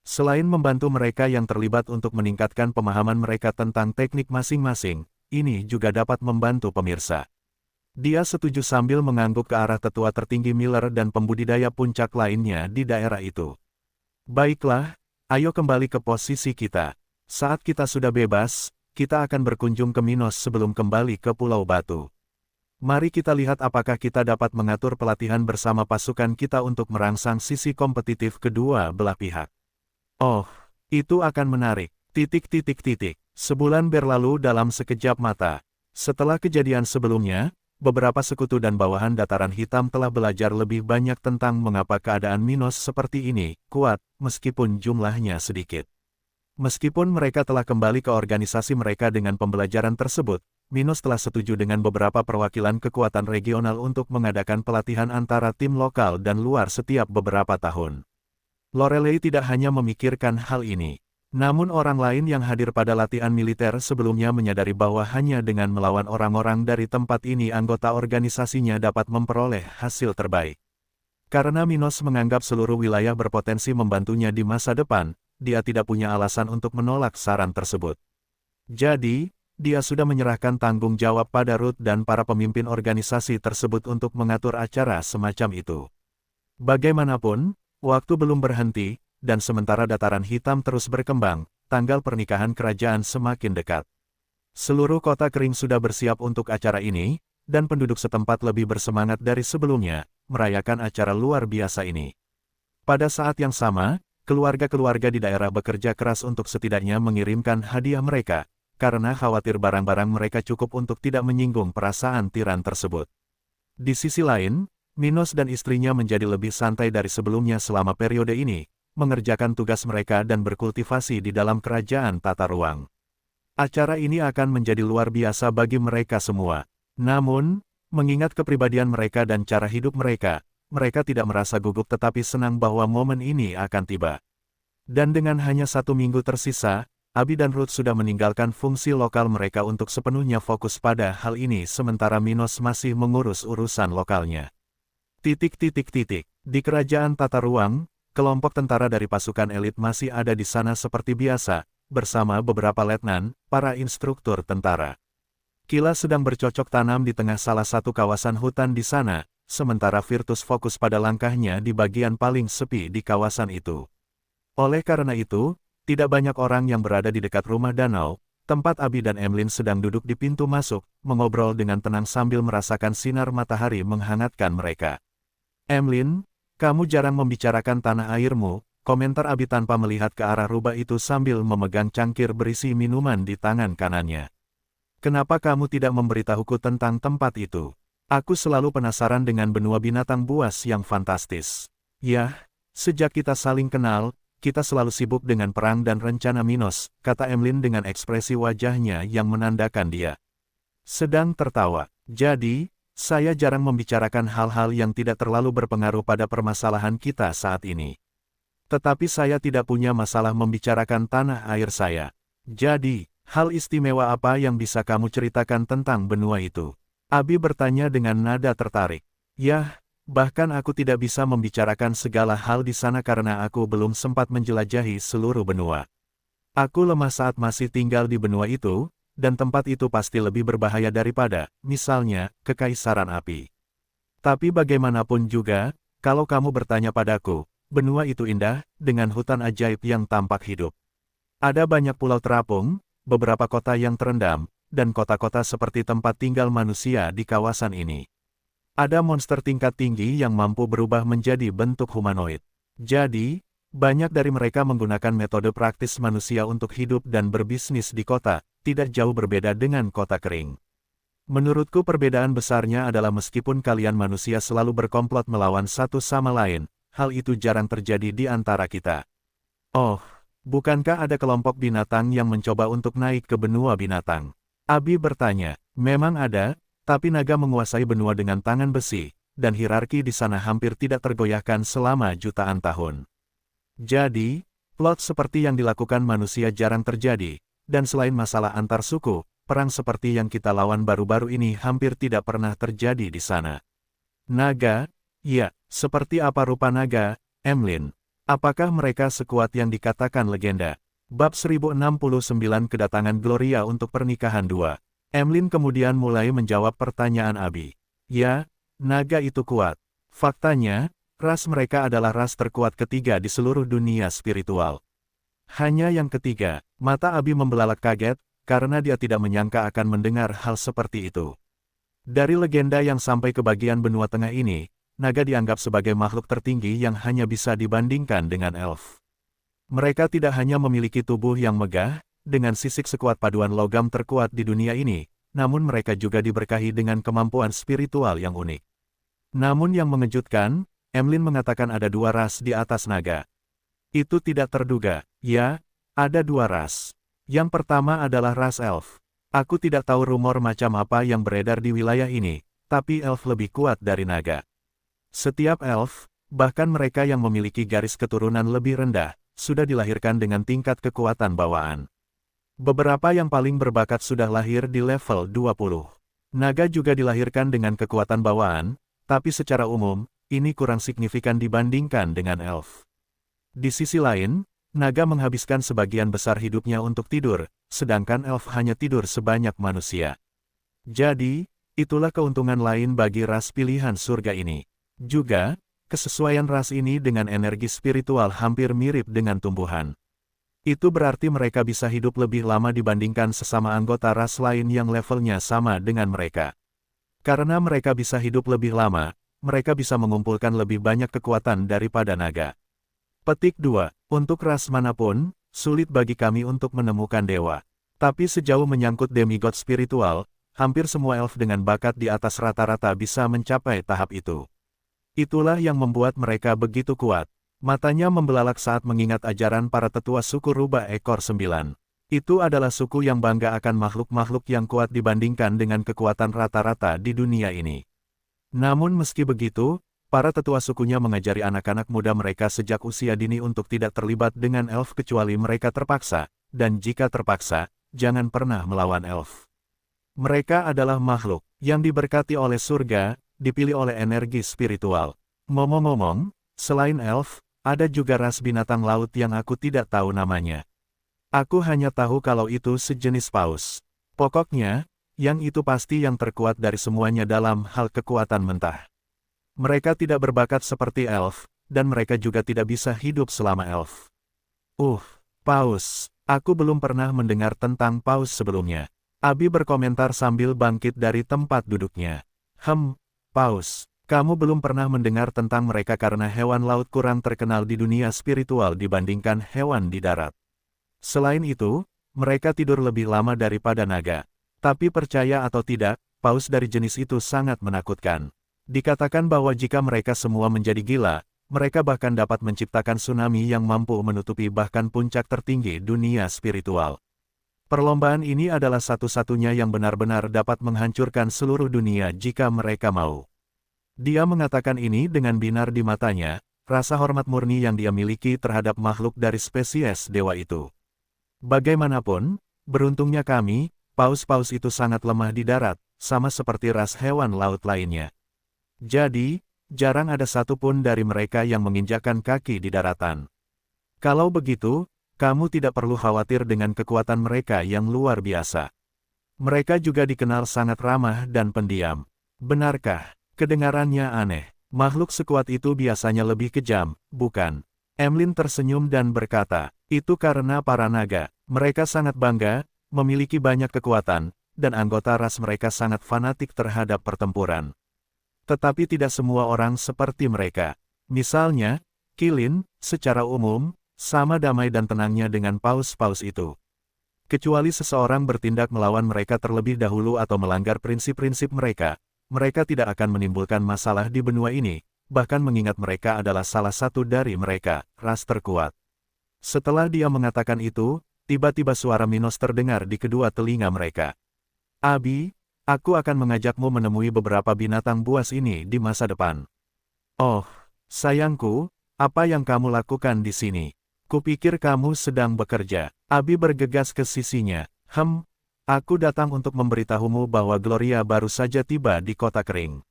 Selain membantu mereka yang terlibat untuk meningkatkan pemahaman mereka tentang teknik masing-masing, ini juga dapat membantu pemirsa. Dia setuju sambil mengangguk ke arah tetua tertinggi Miller dan pembudidaya puncak lainnya di daerah itu. Baiklah, ayo kembali ke posisi kita. Saat kita sudah bebas, kita akan berkunjung ke Minos sebelum kembali ke Pulau Batu. Mari kita lihat apakah kita dapat mengatur pelatihan bersama pasukan kita untuk merangsang sisi kompetitif kedua belah pihak. Oh, itu akan menarik. Sebulan berlalu dalam sekejap mata. Setelah kejadian sebelumnya, beberapa sekutu dan bawahan dataran hitam telah belajar lebih banyak tentang mengapa keadaan Minos seperti ini, kuat, meskipun jumlahnya sedikit. Meskipun mereka telah kembali ke organisasi mereka dengan pembelajaran tersebut, Minos telah setuju dengan beberapa perwakilan kekuatan regional untuk mengadakan pelatihan antara tim lokal dan luar setiap beberapa tahun. Lorelei tidak hanya memikirkan hal ini. Namun orang lain yang hadir pada latihan militer sebelumnya menyadari bahwa hanya dengan melawan orang-orang dari tempat ini anggota organisasinya dapat memperoleh hasil terbaik. Karena Minos menganggap seluruh wilayah berpotensi membantunya di masa depan, dia tidak punya alasan untuk menolak saran tersebut. Jadi, dia sudah menyerahkan tanggung jawab pada Ruth dan para pemimpin organisasi tersebut untuk mengatur acara semacam itu. Bagaimanapun, waktu belum berhenti, dan sementara dataran hitam terus berkembang, tanggal pernikahan kerajaan semakin dekat. Seluruh kota kering sudah bersiap untuk acara ini, dan penduduk setempat lebih bersemangat dari sebelumnya, merayakan acara luar biasa ini. Pada saat yang sama, keluarga-keluarga di daerah bekerja keras untuk setidaknya mengirimkan hadiah mereka, karena khawatir barang-barang mereka cukup untuk tidak menyinggung perasaan tiran tersebut. Di sisi lain, Minos dan istrinya menjadi lebih santai dari sebelumnya selama periode ini, mengerjakan tugas mereka dan berkultivasi di dalam kerajaan tata ruang. Acara ini akan menjadi luar biasa bagi mereka semua. Namun, mengingat kepribadian mereka dan cara hidup mereka, mereka tidak merasa gugup tetapi senang bahwa momen ini akan tiba. Dan dengan hanya 1 minggu tersisa, Abi dan Ruth sudah meninggalkan fungsi lokal mereka untuk sepenuhnya fokus pada hal ini sementara Minos masih mengurus urusan lokalnya. Di kerajaan tata ruang, kelompok tentara dari pasukan elit masih ada di sana seperti biasa, bersama beberapa letnan, para instruktur tentara. Kila sedang bercocok tanam di tengah salah satu kawasan hutan di sana, sementara Virtus fokus pada langkahnya di bagian paling sepi di kawasan itu. Oleh karena itu, tidak banyak orang yang berada di dekat rumah danau, tempat Abi dan Emlyn sedang duduk di pintu masuk, mengobrol dengan tenang sambil merasakan sinar matahari menghangatkan mereka. "Emlyn, kamu jarang membicarakan tanah airmu," komentar Abi tanpa melihat ke arah rubah itu sambil memegang cangkir berisi minuman di tangan kanannya. "Kenapa kamu tidak memberitahuku tentang tempat itu? Aku selalu penasaran dengan benua binatang buas yang fantastis." "Yah, sejak kita saling kenal, kita selalu sibuk dengan perang dan rencana Minos," kata Emlyn dengan ekspresi wajahnya yang menandakan dia sedang tertawa. "Jadi, saya jarang membicarakan hal-hal yang tidak terlalu berpengaruh pada permasalahan kita saat ini. Tetapi saya tidak punya masalah membicarakan tanah air saya. Jadi, hal istimewa apa yang bisa kamu ceritakan tentang benua itu?" Abi bertanya dengan nada tertarik. "Yah, bahkan aku tidak bisa membicarakan segala hal di sana karena aku belum sempat menjelajahi seluruh benua. Aku lemah saat masih tinggal di benua itu, dan tempat itu pasti lebih berbahaya daripada, misalnya, Kekaisaran Api. Tapi bagaimanapun juga, kalau kamu bertanya padaku, benua itu indah, dengan hutan ajaib yang tampak hidup. Ada banyak pulau terapung, beberapa kota yang terendam, dan kota-kota seperti tempat tinggal manusia di kawasan ini. Ada monster tingkat tinggi yang mampu berubah menjadi bentuk humanoid. Jadi, banyak dari mereka menggunakan metode praktis manusia untuk hidup dan berbisnis di kota, tidak jauh berbeda dengan kota kering. Menurutku perbedaan besarnya adalah meskipun kalian manusia selalu berkomplot melawan satu sama lain, hal itu jarang terjadi di antara kita." "Oh, bukankah ada kelompok binatang yang mencoba untuk naik ke benua binatang?" Abi bertanya. "Memang ada, tapi naga menguasai benua dengan tangan besi, dan hierarki di sana hampir tidak tergoyahkan selama jutaan tahun. Jadi, plot seperti yang dilakukan manusia jarang terjadi, dan selain masalah antar suku, perang seperti yang kita lawan baru-baru ini hampir tidak pernah terjadi di sana." "Naga? Ya, seperti apa rupa naga, Emlyn? Apakah mereka sekuat yang dikatakan legenda?" Bab 1069 Kedatangan Gloria untuk Pernikahan 2. Emlyn kemudian mulai menjawab pertanyaan Abi. "Ya, naga itu kuat. Faktanya, ras mereka adalah ras terkuat ketiga di seluruh dunia spiritual." "Hanya yang ketiga?" Mata Abi membelalak kaget, karena dia tidak menyangka akan mendengar hal seperti itu. Dari legenda yang sampai ke bagian benua tengah ini, naga dianggap sebagai makhluk tertinggi yang hanya bisa dibandingkan dengan elf. Mereka tidak hanya memiliki tubuh yang megah, dengan sisik sekuat paduan logam terkuat di dunia ini, namun mereka juga diberkahi dengan kemampuan spiritual yang unik. Namun yang mengejutkan, Emlyn mengatakan ada 2 ras di atas naga. Itu tidak terduga. "Ya, ada 2 ras. Yang pertama adalah ras elf. Aku tidak tahu rumor macam apa yang beredar di wilayah ini, tapi elf lebih kuat dari naga. Setiap elf, bahkan mereka yang memiliki garis keturunan lebih rendah, sudah dilahirkan dengan tingkat kekuatan bawaan. Beberapa yang paling berbakat sudah lahir di level 20. Naga juga dilahirkan dengan kekuatan bawaan, tapi secara umum, ini kurang signifikan dibandingkan dengan elf. Di sisi lain, naga menghabiskan sebagian besar hidupnya untuk tidur, sedangkan elf hanya tidur sebanyak manusia. Jadi, itulah keuntungan lain bagi ras pilihan surga ini. Juga, kesesuaian ras ini dengan energi spiritual hampir mirip dengan tumbuhan. Itu berarti mereka bisa hidup lebih lama dibandingkan sesama anggota ras lain yang levelnya sama dengan mereka. Karena mereka bisa hidup lebih lama, mereka bisa mengumpulkan lebih banyak kekuatan daripada naga. Petik 2. Untuk ras manapun, sulit bagi kami untuk menemukan dewa. Tapi sejauh menyangkut demigod spiritual, hampir semua elf dengan bakat di atas rata-rata bisa mencapai tahap itu. Itulah yang membuat mereka begitu kuat. Matanya membelalak saat mengingat ajaran para tetua suku rubah ekor 9. Itu adalah suku yang bangga akan makhluk-makhluk yang kuat dibandingkan dengan kekuatan rata-rata di dunia ini. Namun meski begitu, para tetua sukunya mengajari anak-anak muda mereka sejak usia dini untuk tidak terlibat dengan elf kecuali mereka terpaksa, dan jika terpaksa, jangan pernah melawan elf. Mereka adalah makhluk yang diberkati oleh surga, dipilih oleh energi spiritual. Ngomong-ngomong, selain elf, ada juga ras binatang laut yang aku tidak tahu namanya. Aku hanya tahu kalau itu sejenis paus. Pokoknya, yang itu pasti yang terkuat dari semuanya dalam hal kekuatan mentah. Mereka tidak berbakat seperti elf, dan mereka juga tidak bisa hidup selama elf. Paus. Aku belum pernah mendengar tentang paus sebelumnya. Abi berkomentar sambil bangkit dari tempat duduknya. Paus. Kamu belum pernah mendengar tentang mereka karena hewan laut kurang terkenal di dunia spiritual dibandingkan hewan di darat. Selain itu, mereka tidur lebih lama daripada naga. Tapi percaya atau tidak, paus dari jenis itu sangat menakutkan. Dikatakan bahwa jika mereka semua menjadi gila, mereka bahkan dapat menciptakan tsunami yang mampu menutupi bahkan puncak tertinggi dunia spiritual. Perlombaan ini adalah satu-satunya yang benar-benar dapat menghancurkan seluruh dunia jika mereka mau. Dia mengatakan ini dengan binar di matanya, rasa hormat murni yang dia miliki terhadap makhluk dari spesies dewa itu. Bagaimanapun, beruntungnya kami, paus-paus itu sangat lemah di darat, sama seperti ras hewan laut lainnya. Jadi, jarang ada satupun dari mereka yang menginjakkan kaki di daratan. Kalau begitu, kamu tidak perlu khawatir dengan kekuatan mereka yang luar biasa. Mereka juga dikenal sangat ramah dan pendiam. Benarkah? Kedengarannya aneh. Makhluk sekuat itu biasanya lebih kejam, bukan? Emlyn tersenyum dan berkata, itu karena para naga. Mereka sangat bangga, memiliki banyak kekuatan, dan anggota ras mereka sangat fanatik terhadap pertempuran. Tetapi tidak semua orang seperti mereka. Misalnya, Qilin, secara umum, sama damai dan tenangnya dengan paus-paus itu. Kecuali seseorang bertindak melawan mereka terlebih dahulu atau melanggar prinsip-prinsip mereka, mereka tidak akan menimbulkan masalah di benua ini, bahkan mengingat mereka adalah salah satu dari mereka, ras terkuat. Setelah dia mengatakan itu, tiba-tiba suara Minos terdengar di kedua telinga mereka. Abi, aku akan mengajakmu menemui beberapa binatang buas ini di masa depan. Oh, sayangku, apa yang kamu lakukan di sini? Kupikir kamu sedang bekerja. Abi bergegas ke sisinya. Aku datang untuk memberitahumu bahwa Gloria baru saja tiba di kota kering.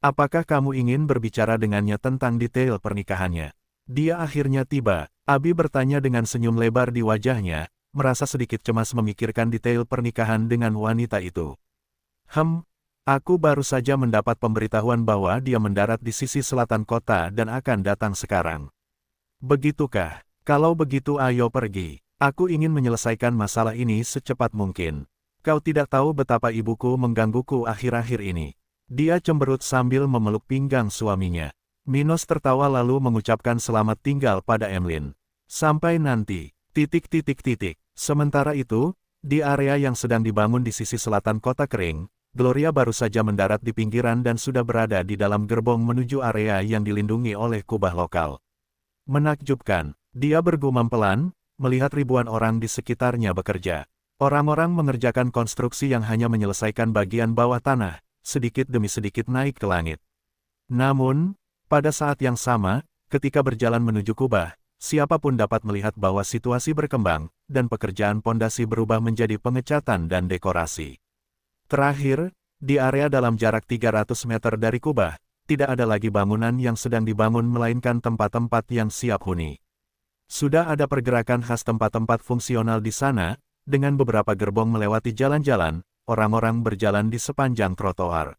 Apakah kamu ingin berbicara dengannya tentang detail pernikahannya? Dia akhirnya tiba. Abi bertanya dengan senyum lebar di wajahnya, merasa sedikit cemas memikirkan detail pernikahan dengan wanita itu. Aku baru saja mendapat pemberitahuan bahwa dia mendarat di sisi selatan kota dan akan datang sekarang. Begitukah? Kalau begitu ayo pergi. Aku ingin menyelesaikan masalah ini secepat mungkin. Kau tidak tahu betapa ibuku menggangguku akhir-akhir ini. Dia cemberut sambil memeluk pinggang suaminya. Minos tertawa lalu mengucapkan selamat tinggal pada Emlyn. Sampai nanti. Sementara itu, di area yang sedang dibangun di sisi selatan kota kering, Gloria baru saja mendarat di pinggiran dan sudah berada di dalam gerbong menuju area yang dilindungi oleh kubah lokal. Menakjubkan, dia bergumam pelan, melihat ribuan orang di sekitarnya bekerja. Orang-orang mengerjakan konstruksi yang hanya menyelesaikan bagian bawah tanah, sedikit demi sedikit naik ke langit. Namun, pada saat yang sama, ketika berjalan menuju kubah, siapapun dapat melihat bahwa situasi berkembang, dan pekerjaan pondasi berubah menjadi pengecatan dan dekorasi. Terakhir, di area dalam jarak 300 meter dari kubah, tidak ada lagi bangunan yang sedang dibangun melainkan tempat-tempat yang siap huni. Sudah ada pergerakan khas tempat-tempat fungsional di sana, dengan beberapa gerbong melewati jalan-jalan, orang-orang berjalan di sepanjang trotoar.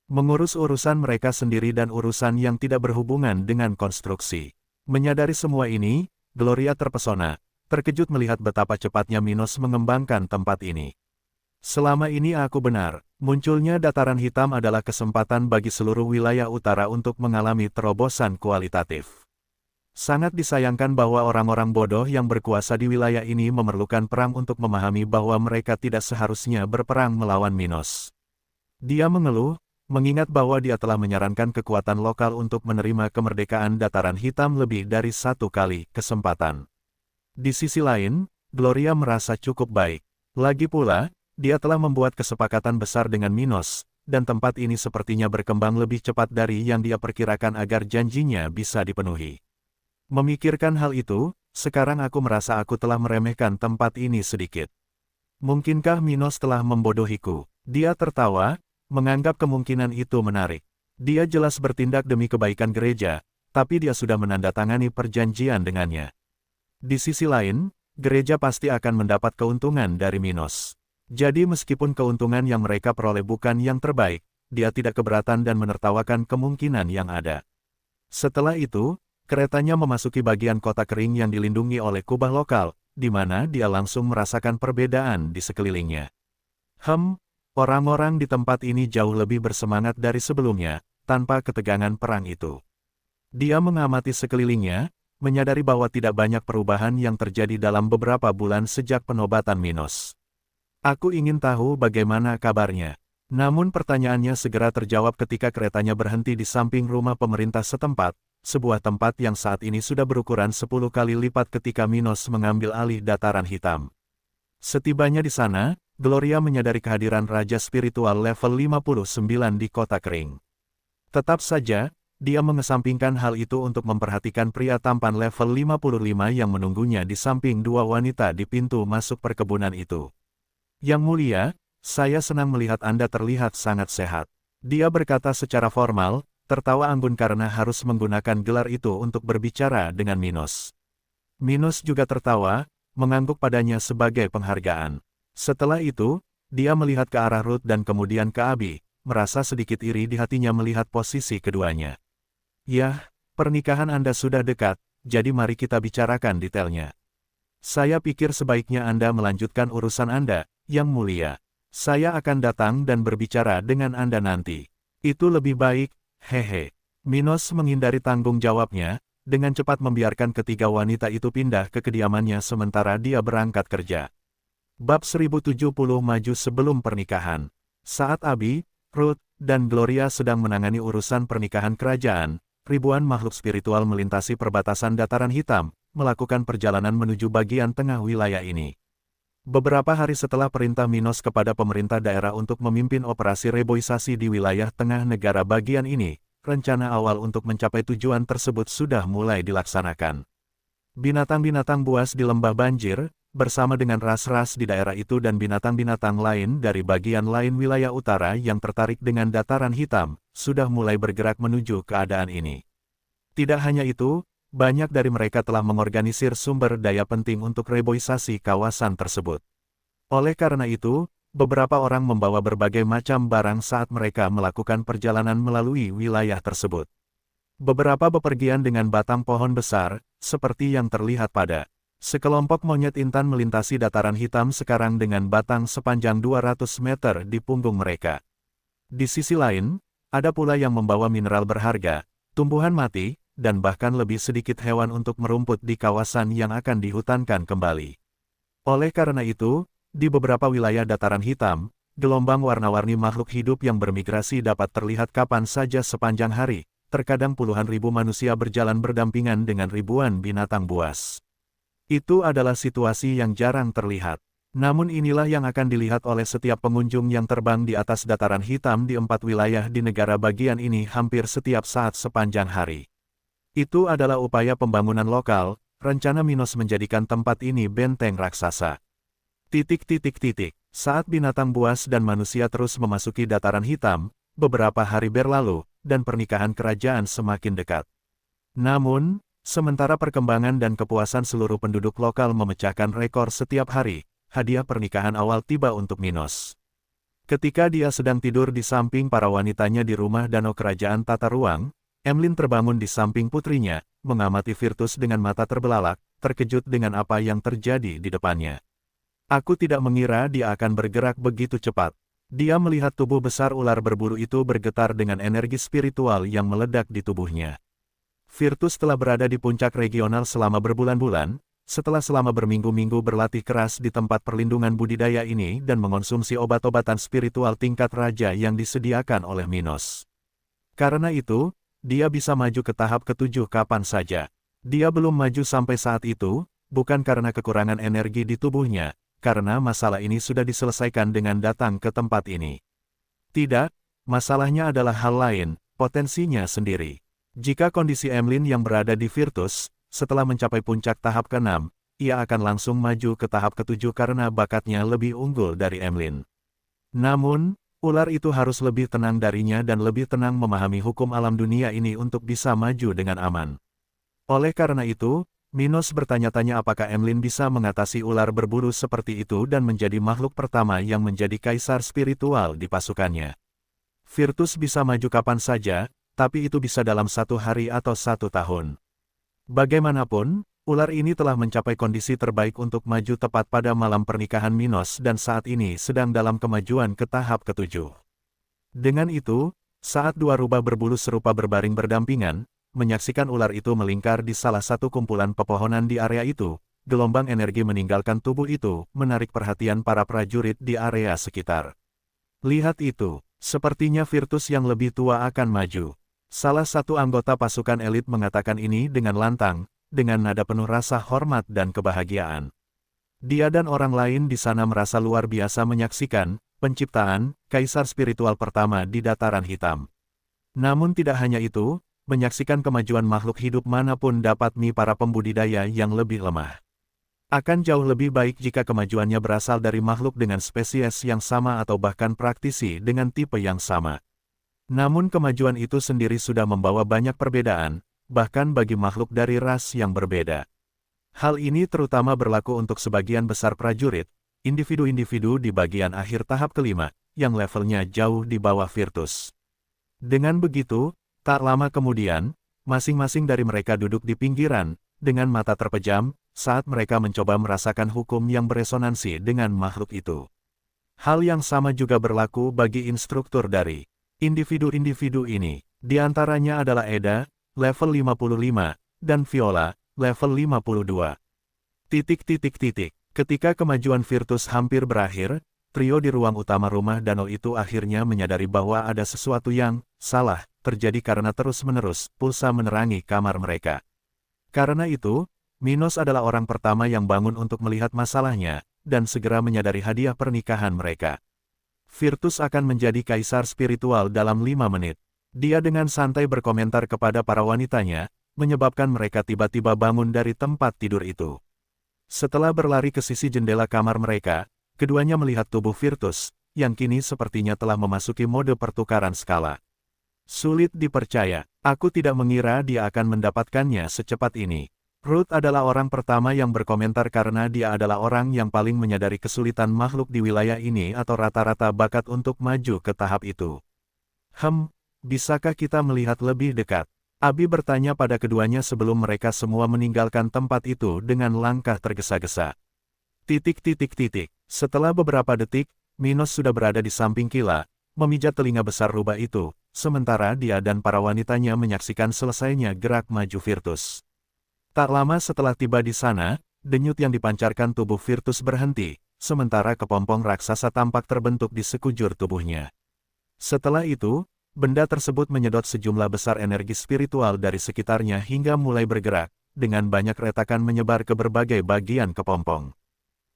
Mengurus urusan mereka sendiri dan urusan yang tidak berhubungan dengan konstruksi. Menyadari semua ini, Gloria terpesona, terkejut melihat betapa cepatnya Minos mengembangkan tempat ini. Selama ini aku benar, munculnya dataran hitam adalah kesempatan bagi seluruh wilayah utara untuk mengalami terobosan kualitatif. Sangat disayangkan bahwa orang-orang bodoh yang berkuasa di wilayah ini memerlukan perang untuk memahami bahwa mereka tidak seharusnya berperang melawan Minos. Dia mengeluh, mengingat bahwa dia telah menyarankan kekuatan lokal untuk menerima kemerdekaan dataran hitam lebih dari satu kali kesempatan. Di sisi lain, Gloria merasa cukup baik. Lagi pula, dia telah membuat kesepakatan besar dengan Minos, dan tempat ini sepertinya berkembang lebih cepat dari yang dia perkirakan agar janjinya bisa dipenuhi. Memikirkan hal itu, sekarang aku merasa aku telah meremehkan tempat ini sedikit. Mungkinkah Minos telah membodohiku? Dia tertawa, menganggap kemungkinan itu menarik. Dia jelas bertindak demi kebaikan gereja, tapi dia sudah menandatangani perjanjian dengannya. Di sisi lain, gereja pasti akan mendapat keuntungan dari Minos. Jadi meskipun keuntungan yang mereka peroleh bukan yang terbaik, dia tidak keberatan dan menertawakan kemungkinan yang ada. Setelah itu, keretanya memasuki bagian kota kering yang dilindungi oleh kubah lokal, di mana dia langsung merasakan perbedaan di sekelilingnya. Orang-orang di tempat ini jauh lebih bersemangat dari sebelumnya, tanpa ketegangan perang itu. Dia mengamati sekelilingnya, menyadari bahwa tidak banyak perubahan yang terjadi dalam beberapa bulan sejak penobatan Minos. Aku ingin tahu bagaimana kabarnya. Namun pertanyaannya segera terjawab ketika keretanya berhenti di samping rumah pemerintah setempat, sebuah tempat yang saat ini sudah berukuran 10 kali lipat ketika Minos mengambil alih dataran hitam. Setibanya di sana, Gloria menyadari kehadiran Raja Spiritual level 59 di kota kering. Tetap saja, dia mengesampingkan hal itu untuk memperhatikan pria tampan level 55 yang menunggunya di samping dua wanita di pintu masuk perkebunan itu. Yang mulia, saya senang melihat Anda terlihat sangat sehat. Dia berkata secara formal, tertawa anggun karena harus menggunakan gelar itu untuk berbicara dengan Minos. Minos juga tertawa, mengangguk padanya sebagai penghargaan. Setelah itu, dia melihat ke arah Ruth dan kemudian ke Abi, merasa sedikit iri di hatinya melihat posisi keduanya. Yah, pernikahan Anda sudah dekat, jadi mari kita bicarakan detailnya. Saya pikir sebaiknya Anda melanjutkan urusan Anda, Yang Mulia. Saya akan datang dan berbicara dengan Anda nanti. Itu lebih baik, hehe. Minos menghindari tanggung jawabnya, dengan cepat membiarkan ketiga wanita itu pindah ke kediamannya sementara dia berangkat kerja. Bab 1070 maju sebelum pernikahan. Saat Abi, Ruth, dan Gloria sedang menangani urusan pernikahan kerajaan, ribuan makhluk spiritual melintasi perbatasan dataran hitam, melakukan perjalanan menuju bagian tengah wilayah ini. Beberapa hari setelah perintah Minos kepada pemerintah daerah untuk memimpin operasi reboisasi di wilayah tengah negara bagian ini, rencana awal untuk mencapai tujuan tersebut sudah mulai dilaksanakan. Binatang-binatang buas di lembah banjir, bersama dengan ras-ras di daerah itu dan binatang-binatang lain dari bagian lain wilayah utara yang tertarik dengan dataran hitam, sudah mulai bergerak menuju keadaan ini. Tidak hanya itu, banyak dari mereka telah mengorganisir sumber daya penting untuk reboisasi kawasan tersebut. Oleh karena itu, beberapa orang membawa berbagai macam barang saat mereka melakukan perjalanan melalui wilayah tersebut. Beberapa bepergian dengan batang pohon besar, seperti yang terlihat pada sekelompok monyet intan melintasi dataran hitam sekarang dengan batang sepanjang 200 meter di punggung mereka. Di sisi lain, ada pula yang membawa mineral berharga, tumbuhan mati, dan bahkan lebih sedikit hewan untuk merumput di kawasan yang akan dihutankan kembali. Oleh karena itu, di beberapa wilayah dataran hitam, gelombang warna-warni makhluk hidup yang bermigrasi dapat terlihat kapan saja sepanjang hari, terkadang puluhan ribu manusia berjalan berdampingan dengan ribuan binatang buas. Itu adalah situasi yang jarang terlihat. Namun inilah yang akan dilihat oleh setiap pengunjung yang terbang di atas dataran hitam di 4 wilayah di negara bagian ini hampir setiap saat sepanjang hari. Itu adalah upaya pembangunan lokal, rencana Minos menjadikan tempat ini benteng raksasa. Saat binatang buas dan manusia terus memasuki dataran hitam, beberapa hari berlalu, dan pernikahan kerajaan semakin dekat. Namun, sementara perkembangan dan kepuasan seluruh penduduk lokal memecahkan rekor setiap hari, hadiah pernikahan awal tiba untuk Minos. Ketika dia sedang tidur di samping para wanitanya di rumah danau kerajaan tata ruang, Emlyn terbangun di samping putrinya, mengamati Virtus dengan mata terbelalak, terkejut dengan apa yang terjadi di depannya. Aku tidak mengira dia akan bergerak begitu cepat. Dia melihat tubuh besar ular berbulu itu bergetar dengan energi spiritual yang meledak di tubuhnya. Virtus telah berada di puncak regional selama berbulan-bulan, setelah selama berminggu-minggu berlatih keras di tempat perlindungan budidaya ini dan mengonsumsi obat-obatan spiritual tingkat raja yang disediakan oleh Minos. Karena itu, dia bisa maju ke tahap ke-7 kapan saja. Dia belum maju sampai saat itu, bukan karena kekurangan energi di tubuhnya, karena masalah ini sudah diselesaikan dengan datang ke tempat ini. Tidak, masalahnya adalah hal lain, potensinya sendiri. Jika kondisi Emlyn yang berada di Virtus, setelah mencapai puncak tahap ke-6, ia akan langsung maju ke tahap ke-7 karena bakatnya lebih unggul dari Emlyn. Namun, ular itu harus lebih tenang darinya dan lebih tenang memahami hukum alam dunia ini untuk bisa maju dengan aman. Oleh karena itu, Minos bertanya-tanya apakah Emlyn bisa mengatasi ular berbulu seperti itu dan menjadi makhluk pertama yang menjadi kaisar spiritual di pasukannya. Virtus bisa maju kapan saja, tapi itu bisa dalam 1 hari atau 1 tahun. Bagaimanapun, ular ini telah mencapai kondisi terbaik untuk maju tepat pada malam pernikahan Minos dan saat ini sedang dalam kemajuan ke tahap ke-7. Dengan itu, saat dua rubah berbulu serupa berbaring berdampingan, menyaksikan ular itu melingkar di salah satu kumpulan pepohonan di area itu, gelombang energi meninggalkan tubuh itu, menarik perhatian para prajurit di area sekitar. Lihat itu, sepertinya Virtus yang lebih tua akan maju. Salah satu anggota pasukan elit mengatakan ini dengan lantang, dengan nada penuh rasa hormat dan kebahagiaan. Dia dan orang lain di sana merasa luar biasa menyaksikan penciptaan kaisar spiritual pertama di dataran hitam. Namun tidak hanya itu, menyaksikan kemajuan makhluk hidup manapun dapat para pembudidaya yang lebih lemah. Akan jauh lebih baik jika kemajuannya berasal dari makhluk dengan spesies yang sama atau bahkan praktisi dengan tipe yang sama. Namun kemajuan itu sendiri sudah membawa banyak perbedaan, bahkan bagi makhluk dari ras yang berbeda. Hal ini terutama berlaku untuk sebagian besar prajurit, individu-individu di bagian akhir tahap ke-5, yang levelnya jauh di bawah Virtus. Dengan begitu, tak lama kemudian, masing-masing dari mereka duduk di pinggiran, dengan mata terpejam, saat mereka mencoba merasakan hukum yang beresonansi dengan makhluk itu. Hal yang sama juga berlaku bagi instruktur dari individu-individu ini, di antaranya adalah Eda, level 55, dan Viola, level 52. Ketika kemajuan Virtus hampir berakhir, trio di ruang utama rumah danau itu akhirnya menyadari bahwa ada sesuatu yang salah terjadi karena terus-menerus pulsa menerangi kamar mereka. Karena itu, Minos adalah orang pertama yang bangun untuk melihat masalahnya, dan segera menyadari hadiah pernikahan mereka. Virtus akan menjadi kaisar spiritual dalam 5 menit. Dia dengan santai berkomentar kepada para wanitanya, menyebabkan mereka tiba-tiba bangun dari tempat tidur itu. Setelah berlari ke sisi jendela kamar mereka, keduanya melihat tubuh Virtus, yang kini sepertinya telah memasuki mode pertukaran skala. Sulit dipercaya, aku tidak mengira dia akan mendapatkannya secepat ini. Ruth adalah orang pertama yang berkomentar karena dia adalah orang yang paling menyadari kesulitan makhluk di wilayah ini atau rata-rata bakat untuk maju ke tahap itu. Bisakah kita melihat lebih dekat? Abi bertanya pada keduanya sebelum mereka semua meninggalkan tempat itu dengan langkah tergesa-gesa. Setelah beberapa detik, Minos sudah berada di samping Kila, memijat telinga besar rubah itu, sementara dia dan para wanitanya menyaksikan selesainya gerak maju Virtus. Tak lama setelah tiba di sana, denyut yang dipancarkan tubuh Virtus berhenti, sementara kepompong raksasa tampak terbentuk di sekujur tubuhnya. Setelah itu, benda tersebut menyedot sejumlah besar energi spiritual dari sekitarnya hingga mulai bergerak, dengan banyak retakan menyebar ke berbagai bagian kepompong.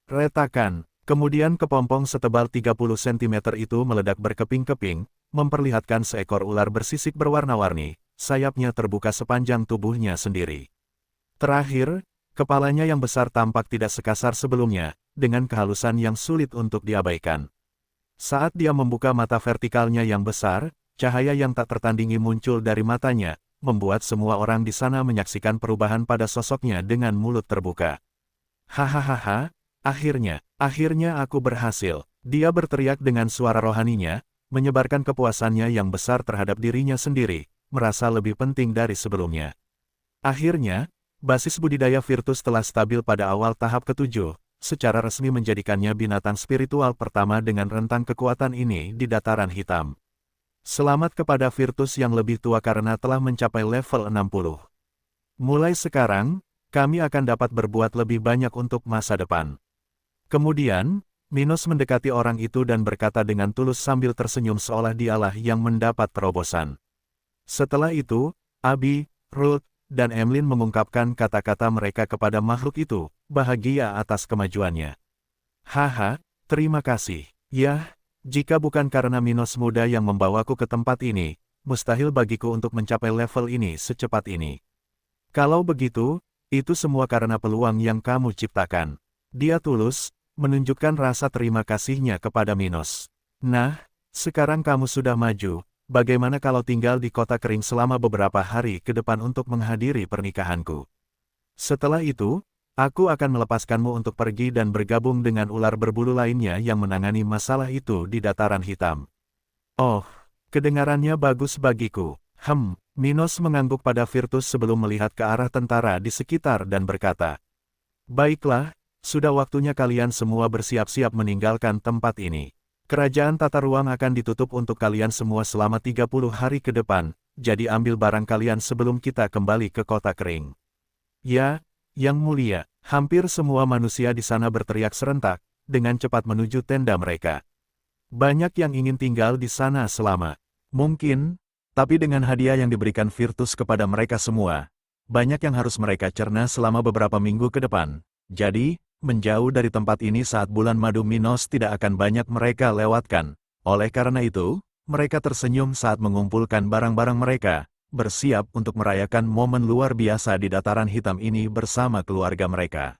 Retakan, Kemudian kepompong setebal 30 cm itu meledak berkeping-keping, memperlihatkan seekor ular bersisik berwarna-warni, sayapnya terbuka sepanjang tubuhnya sendiri. Terakhir, kepalanya yang besar tampak tidak sekasar sebelumnya, dengan kehalusan yang sulit untuk diabaikan. Saat dia membuka mata vertikalnya yang besar, cahaya yang tak tertandingi muncul dari matanya, membuat semua orang di sana menyaksikan perubahan pada sosoknya dengan mulut terbuka. Hahaha, akhirnya aku berhasil, dia berteriak dengan suara rohaninya, menyebarkan kepuasannya yang besar terhadap dirinya sendiri, merasa lebih penting dari sebelumnya. Akhirnya, basis budidaya Virtus telah stabil pada awal tahap ke-7, secara resmi menjadikannya binatang spiritual pertama dengan rentang kekuatan ini di dataran hitam. Selamat kepada Virtus yang lebih tua karena telah mencapai level 60. Mulai sekarang, kami akan dapat berbuat lebih banyak untuk masa depan. Kemudian, Minos mendekati orang itu dan berkata dengan tulus sambil tersenyum seolah dialah yang mendapat terobosan. Setelah itu, Abi, Ruth, dan Emlyn mengungkapkan kata-kata mereka kepada makhluk itu, bahagia atas kemajuannya. Haha, terima kasih. Yah, jika bukan karena Minos muda yang membawaku ke tempat ini, mustahil bagiku untuk mencapai level ini secepat ini. Kalau begitu, itu semua karena peluang yang kamu ciptakan. Dia tulus, menunjukkan rasa terima kasihnya kepada Minos. Nah, sekarang kamu sudah maju, bagaimana kalau tinggal di kota kering selama beberapa hari ke depan untuk menghadiri pernikahanku? Setelah itu, aku akan melepaskanmu untuk pergi dan bergabung dengan ular berbulu lainnya yang menangani masalah itu di dataran hitam. Oh, kedengarannya bagus bagiku. Minos mengangguk pada Virtus sebelum melihat ke arah tentara di sekitar dan berkata, "Baiklah, sudah waktunya kalian semua bersiap-siap meninggalkan tempat ini. Kerajaan tata ruang akan ditutup untuk kalian semua selama 30 hari ke depan, jadi ambil barang kalian sebelum kita kembali ke kota kering." Ya, Yang Mulia, hampir semua manusia di sana berteriak serentak, dengan cepat menuju tenda mereka. Banyak yang ingin tinggal di sana selama mungkin, tapi dengan hadiah yang diberikan Virtus kepada mereka semua, banyak yang harus mereka cerna selama beberapa minggu ke depan. Jadi, menjauh dari tempat ini saat bulan madu Minos tidak akan banyak mereka lewatkan. Oleh karena itu, mereka tersenyum saat mengumpulkan barang-barang mereka, bersiap untuk merayakan momen luar biasa di dataran hitam ini bersama keluarga mereka.